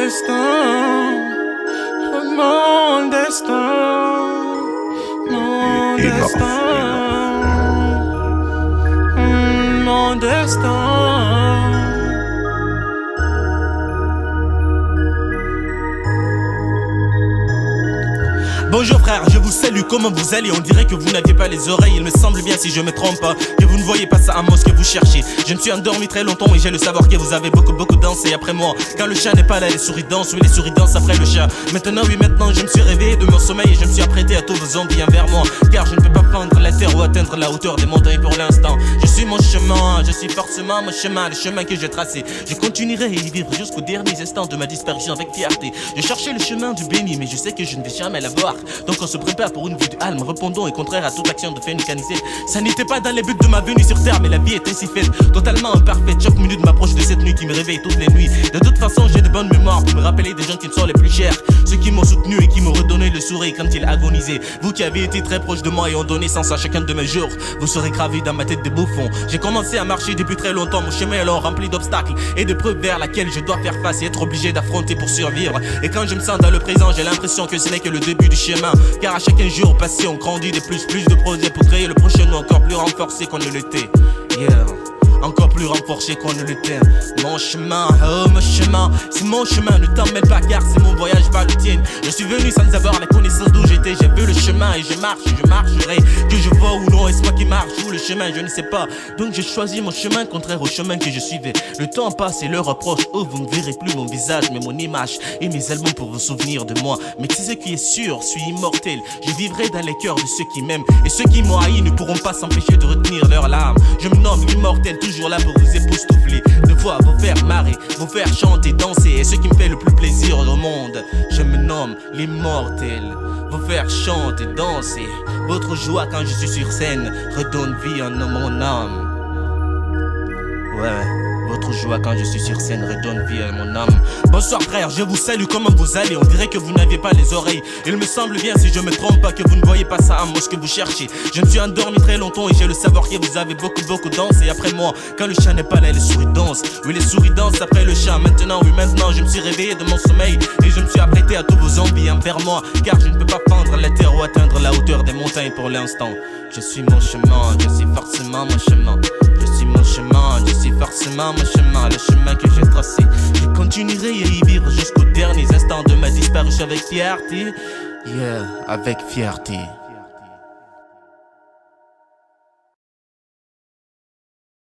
destin, mon destin, mon destin, mon destin. Bonjour frère, je vous salue, comment vous allez? On dirait que vous n'aviez pas les oreilles, il me semble bien si je me trompe pas que vous ne voyez pas ça à moi ce que vous cherchez. Je me suis endormi très longtemps et j'ai le savoir que vous avez beaucoup dansé après moi. Quand le chat n'est pas là, les souris dansent, oui les souris dansent après le chat. Maintenant je me suis réveillé de mon sommeil et je me suis apprêté à tous vos zombies envers moi. Car je ne peux pas prendre la terre ou atteindre la hauteur des montagnes pour l'instant. Je suis mon chemin, je suis forcément mon chemin, le chemin que j'ai tracé. Je continuerai à y vivre jusqu'aux derniers instants de ma disparition avec fierté. Je cherchais le chemin du béni mais je sais que je ne vais jamais l'avoir. Donc on se prépare pour une vie de calme, répondons et contraire à toute action de fait mécanisée. Ça n'était pas dans les buts de ma venue sur terre, mais la vie est ainsi faite, totalement imparfaite. Chaque minute m'approche de cette nuit qui me réveille toutes les nuits. De toute façon j'ai de bonnes mémoires pour me rappeler des gens qui me sont les plus chers, ceux qui m'ont soutenu et qui m'ont redonné le sourire quand ils agonisaient. Vous qui avez été très proches de moi et ont donné sens à chacun de mes jours, vous serez gravés dans ma tête de bouffon. J'ai commencé à marcher depuis très longtemps, mon chemin est alors rempli d'obstacles et de preuves vers laquelle je dois faire face et être obligé d'affronter pour survivre. Et quand je me sens dans le présent, j'ai l'impression que ce n'est que le début du chemin. Car à chaque jour passé, on grandit de plus de projets pour créer le prochain nous encore plus renforcé qu'on ne l'était. Yeah. Encore plus renforcé qu'on ne l'était. Mon chemin, oh mon chemin, c'est mon chemin, ne t'emmène pas car c'est mon voyage, pas le tien. Je suis venu sans avoir la connaissance d'où j'étais. J'ai vu le chemin et je marcherai. Que je vois ou non, est-ce moi qui marche ou le chemin, je ne sais pas. Donc j'ai choisi mon chemin contraire au chemin que je suivais. Le temps passe et l'heure approche, oh vous ne verrez plus mon visage mais mon image et mes albums pour vous souvenir de moi. Mais tu sais ce qui est sûr, je suis immortel. Je vivrai dans les cœurs de ceux qui m'aiment. Et ceux qui m'ont haï ne pourront pas s'empêcher de retenir leurs larmes. Je me nomme immortel, toujours là pour vous époustoufler, de fois vous faire marrer, vous faire chanter, danser. Et ce qui me fait le plus plaisir au monde, je me nomme l'immortel. Vous faire chanter, danser, votre joie quand je suis sur scène redonne vie en mon âme. Ouais. Votre joie quand je suis sur scène redonne vie à mon âme. Bonsoir frère, je vous salue, comment vous allez? On dirait que vous n'aviez pas les oreilles. Il me semble bien si je me trompe pas que vous ne voyez pas ça à moi ce que vous cherchez. Je me suis endormi très longtemps et j'ai le savoir que vous avez beaucoup dansé après moi. Quand le chat n'est pas là, les souris dansent. Oui les souris dansent après le chat. Maintenant je me suis réveillé de mon sommeil et je me suis apprêté à tous vos zombies envers moi. Car je ne peux pas prendre la terre ou atteindre la hauteur des montagnes pour l'instant. Je suis mon chemin, je suis forcément mon chemin. Je suis mon chemin, je suis forcément mon chemin, le chemin que j'ai tracé. Je continuerai à y vivre jusqu'aux derniers instants de ma disparition avec fierté. Yeah, avec fierté.